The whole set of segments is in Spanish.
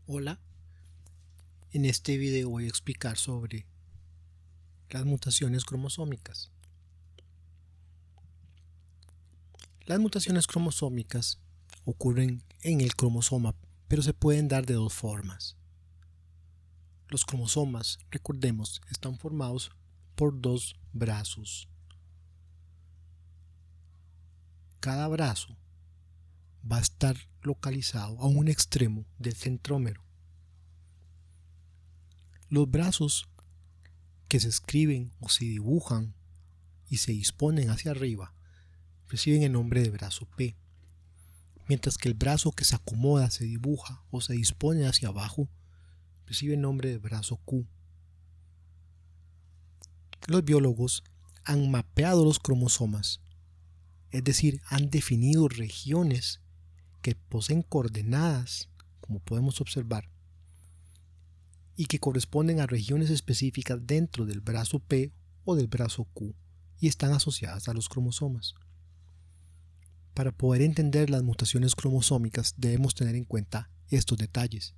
Hola, en este video voy a explicar sobre las mutaciones cromosómicas. Las mutaciones cromosómicas ocurren en el cromosoma, pero se pueden dar de dos formas. Los cromosomas, recordemos, están formados por dos brazos. Cada brazo va a estar localizado a un extremo del centrómero. Los brazos que se escriben o se dibujan y se disponen hacia arriba reciben el nombre de brazo P, mientras que el brazo que se acomoda, se dibuja o se dispone hacia abajo recibe el nombre de brazo Q. Los biólogos han mapeado los cromosomas, es decir, han definido regiones que poseen coordenadas, como podemos observar, y que corresponden a regiones específicas dentro del brazo P o del brazo Q y están asociadas a los cromosomas. Para poder entender las mutaciones cromosómicas debemos tener en cuenta estos detalles.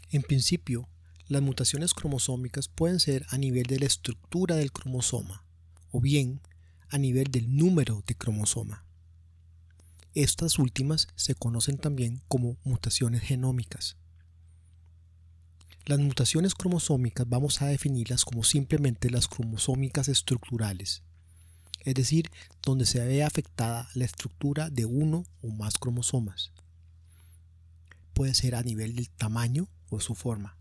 En principio, las mutaciones cromosómicas pueden ser a nivel de la estructura del cromosoma o bien a nivel del número de cromosoma. Estas últimas se conocen también como mutaciones genómicas. Las mutaciones cromosómicas vamos a definirlas como simplemente las cromosómicas estructurales, es decir, donde se ve afectada la estructura de uno o más cromosomas. Puede ser a nivel del tamaño o su forma.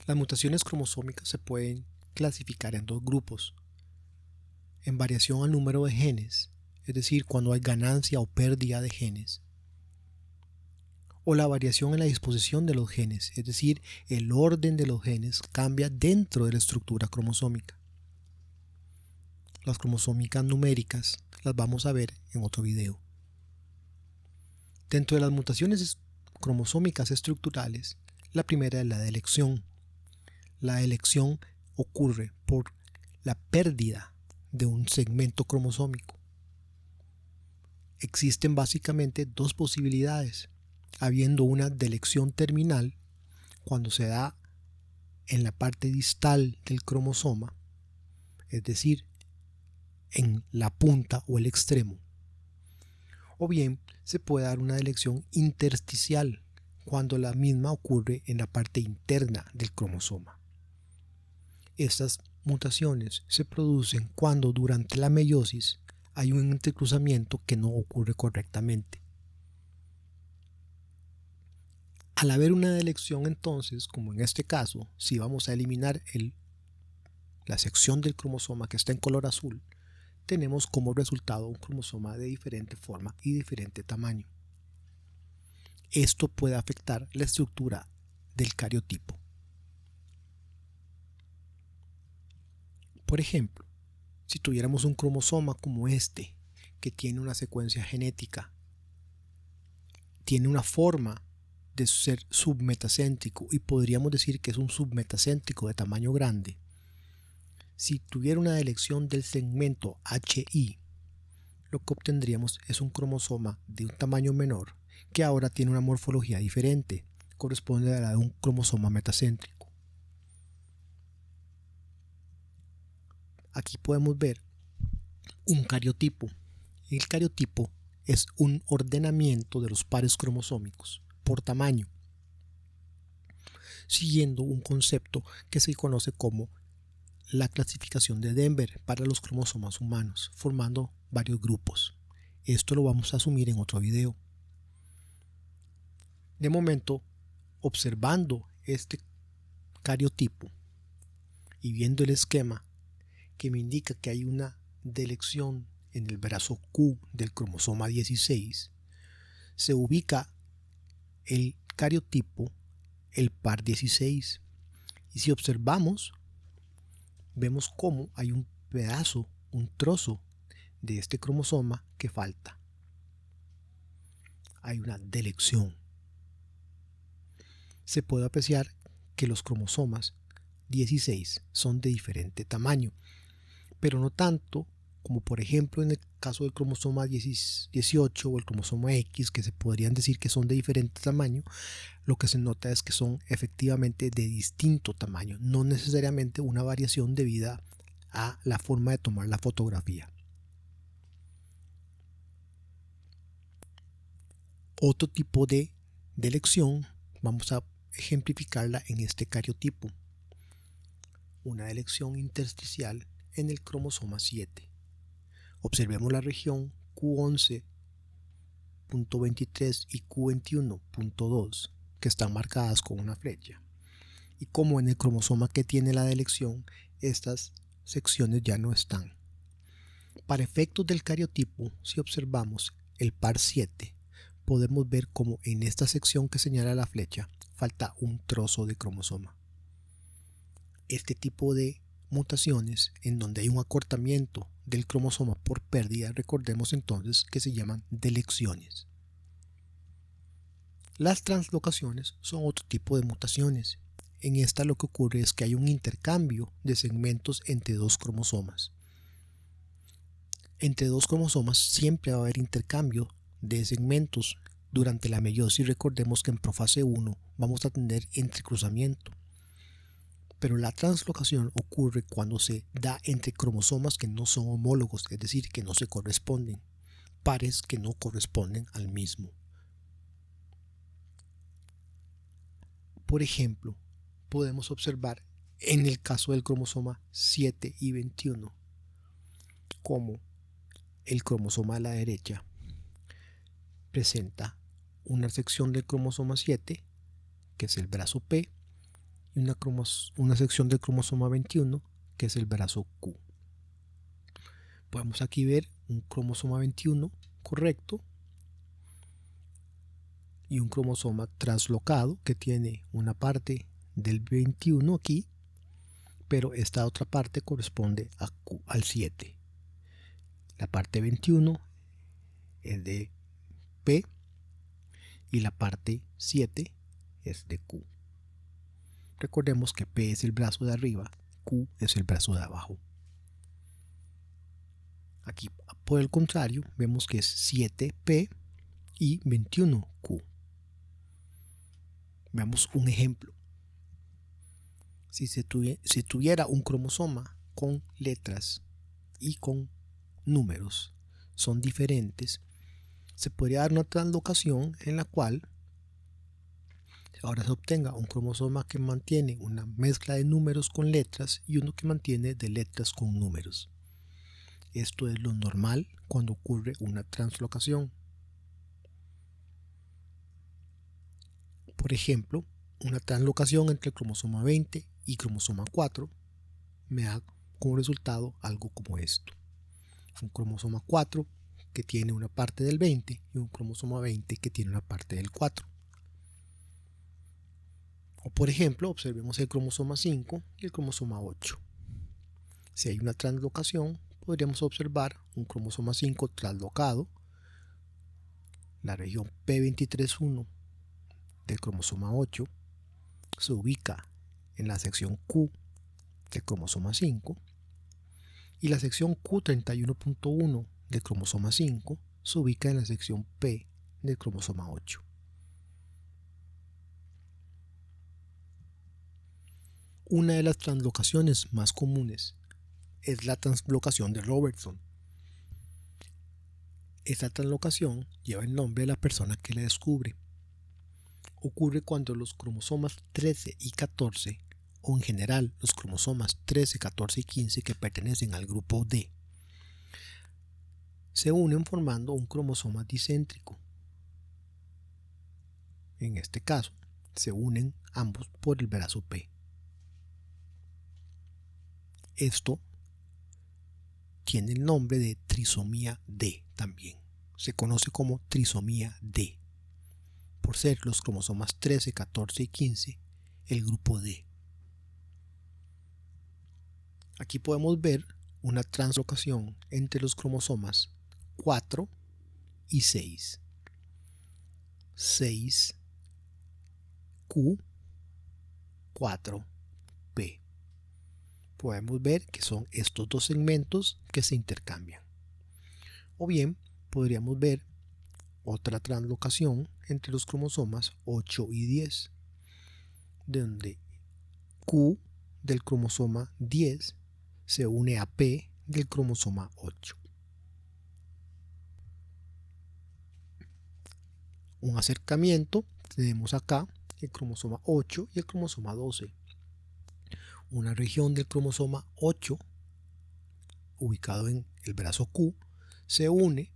Las mutaciones cromosómicas se pueden clasificar en dos grupos: en variación al número de genes, es decir, cuando hay ganancia o pérdida de genes, o la variación en la disposición de los genes, es decir, el orden de los genes cambia dentro de la estructura cromosómica. Las cromosómicas numéricas las vamos a ver en otro video. Dentro de las mutaciones cromosómicas estructurales, la primera es la de elección. La elección ocurre por la pérdida de un segmento cromosómico. Existen básicamente dos posibilidades, habiendo una delección terminal cuando se da en la parte distal del cromosoma, es decir, en la punta o el extremo, o bien se puede dar una delección intersticial cuando la misma ocurre en la parte interna del cromosoma. Estas mutaciones se producen cuando durante la meiosis hay un entrecruzamiento que no ocurre correctamente. Al haber una delección, entonces, como en este caso, si vamos a eliminar la sección del cromosoma que está en color azul, tenemos como resultado un cromosoma de diferente forma y diferente tamaño. Esto puede afectar la estructura del cariotipo. Por ejemplo, si tuviéramos un cromosoma como este, que tiene una secuencia genética, tiene una forma de ser submetacéntrico y podríamos decir que es un submetacéntrico de tamaño grande. Si tuviera una delección del segmento HI, lo que obtendríamos es un cromosoma de un tamaño menor que ahora tiene una morfología diferente, corresponde a la de un cromosoma metacéntrico. Aquí podemos ver un cariotipo. El cariotipo es un ordenamiento de los pares cromosómicos por tamaño, siguiendo un concepto que se conoce como la clasificación de Denver para los cromosomas humanos, formando varios grupos. Esto lo vamos a asumir en otro video. De momento, observando este cariotipo y viendo el esquema que me indica que hay una delección en el brazo Q del cromosoma 16, se ubica el cariotipo, el par 16, y si observamos, vemos cómo hay un pedazo, un trozo de este cromosoma que falta. Hay una delección. Se puede apreciar que los cromosomas 16 son de diferente tamaño, pero no tanto como por ejemplo en el caso del cromosoma 18 o el cromosoma X, que se podrían decir que son de diferente tamaño, lo que se nota es que son efectivamente de distinto tamaño, no necesariamente una variación debida a la forma de tomar la fotografía. Otro tipo de delección vamos a ejemplificarla en este cariotipo, una delección intersticial en el cromosoma 7. Observemos la región Q11.23 y Q21.2 que están marcadas con una flecha, y como en el cromosoma que tiene la delección estas secciones ya no están. Para efectos del cariotipo, si observamos el par 7, podemos ver como en esta sección que señala la flecha falta un trozo de cromosoma. Este tipo de mutaciones en donde hay un acortamiento del cromosoma por pérdida, recordemos entonces que se llaman delecciones. Las translocaciones son otro tipo de mutaciones. En esta lo que ocurre es que hay un intercambio de segmentos entre dos cromosomas. Entre dos cromosomas siempre va a haber intercambio de segmentos. Durante la meiosis recordemos que en profase 1 vamos a tener entrecruzamiento. Pero la translocación ocurre cuando se da entre cromosomas que no son homólogos, es decir, que no se corresponden, pares que no corresponden al mismo. Por ejemplo, podemos observar en el caso del cromosoma 7 y 21 como el cromosoma a la derecha presenta una sección del cromosoma 7, que es el brazo P, y una sección del cromosoma 21, que es el brazo Q. Podemos aquí ver un cromosoma 21 correcto y un cromosoma traslocado que tiene una parte del 21 aquí, pero esta otra parte corresponde al 7. La parte 21 es de P y la parte 7 es de Q. Recordemos que P es el brazo de arriba, Q es el brazo de abajo. Aquí, por el contrario, vemos que es 7P y 21Q. Veamos un ejemplo. Si tuviera un cromosoma con letras y con números, son diferentes, se podría dar una translocación en la cual ahora se obtenga un cromosoma que mantiene una mezcla de números con letras y uno que mantiene de letras con números. Esto es lo normal cuando ocurre una translocación. Por ejemplo, una translocación entre el cromosoma 20 y cromosoma 4 me da como resultado algo como esto. Un cromosoma 4 que tiene una parte del 20 y un cromosoma 20 que tiene una parte del 4. O por ejemplo, observemos el cromosoma 5 y el cromosoma 8. Si hay una translocación, podríamos observar un cromosoma 5 traslocado, la región P23.1 del cromosoma 8 se ubica en la sección Q del cromosoma 5 y la sección Q31.1 del cromosoma 5 se ubica en la sección P del cromosoma 8. Una de las translocaciones más comunes es la translocación de Robertson. Esta translocación lleva el nombre de la persona que la descubre. Ocurre cuando los cromosomas 13 y 14, o en general los cromosomas 13, 14 y 15 que pertenecen al grupo D, se unen formando un cromosoma dicéntrico. En este caso, se unen ambos por el brazo P. Esto tiene el nombre de trisomía D también. Se conoce como trisomía D, por ser los cromosomas 13, 14 y 15 el grupo D. Aquí podemos ver una translocación entre los cromosomas 4 y 6. 6Q, 4P. podemos ver que son estos dos segmentos que se intercambian. O bien podríamos ver otra translocación entre los cromosomas 8 y 10, donde Q del cromosoma 10 se une a P del cromosoma 8. Un acercamiento tenemos acá el cromosoma 8 y el cromosoma 12. Una región del cromosoma 8 ubicado en el brazo Q se une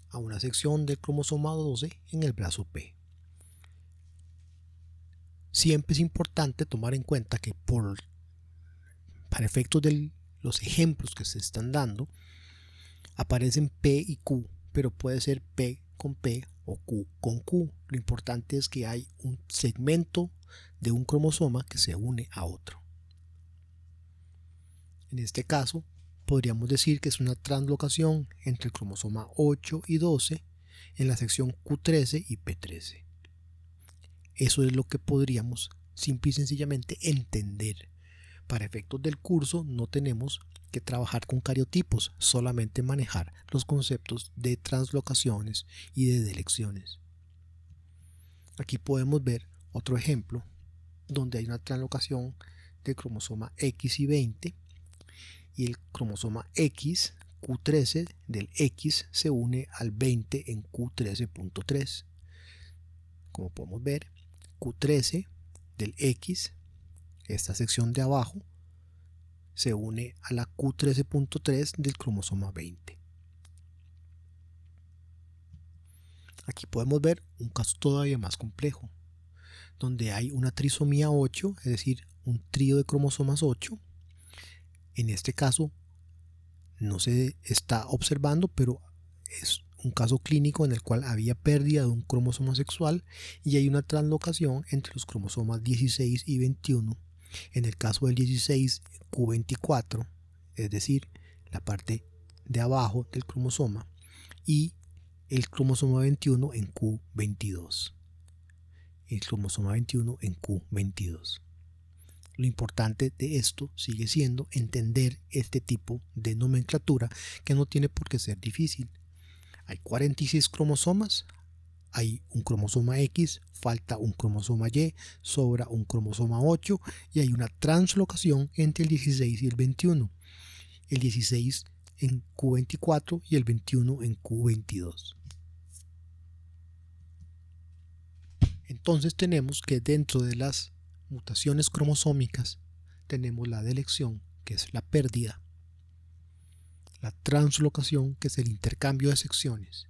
a una sección del cromosoma 12 en el brazo P. Siempre es importante tomar en cuenta que para efectos de los ejemplos que se están dando aparecen P y Q, pero puede ser P con P o Q con Q. Lo importante es que hay un segmento de un cromosoma que se une a otro. En este caso podríamos decir que es una translocación entre el cromosoma 8 y 12 en la sección Q13 y P13. Eso es lo que podríamos simple y sencillamente entender. Para efectos del curso no tenemos que trabajar con cariotipos, solamente manejar los conceptos de translocaciones y de delecciones. Aquí podemos ver otro ejemplo donde hay una translocación del cromosoma X y 20 y el cromosoma X, Q13 del X se une al 20 en Q13.3. Como podemos ver, Q13 del X, esta sección de abajo, se une a la Q13.3 del cromosoma 20. Aquí podemos ver un caso todavía más complejo, donde hay una trisomía 8, es decir, un trío de cromosomas 8. En este caso no se está observando, pero es un caso clínico en el cual había pérdida de un cromosoma sexual y hay una translocación entre los cromosomas 16 y 21. En el caso del 16, Q24, es decir, la parte de abajo del cromosoma, y el cromosoma 21 en Q22. El cromosoma 21 en Q22. Lo importante de esto sigue siendo entender este tipo de nomenclatura, que no tiene por qué ser difícil. Hay 46 cromosomas, hay un cromosoma X, falta un cromosoma Y, sobra un cromosoma 8 y hay una translocación entre el 16 y el 21. El 16 en Q24 y el 21 en Q22. Entonces tenemos que dentro de las mutaciones cromosómicas tenemos la delección, que es la pérdida, la translocación, que es el intercambio de secciones,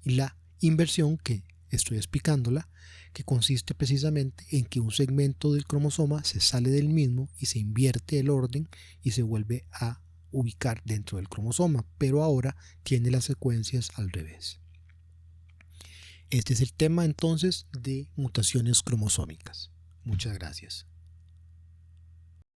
y la inversión, que estoy explicándola, que consiste precisamente en que un segmento del cromosoma se sale del mismo y se invierte el orden y se vuelve a ubicar dentro del cromosoma, pero ahora tiene las secuencias al revés. Este es el tema entonces de mutaciones cromosómicas. Muchas gracias.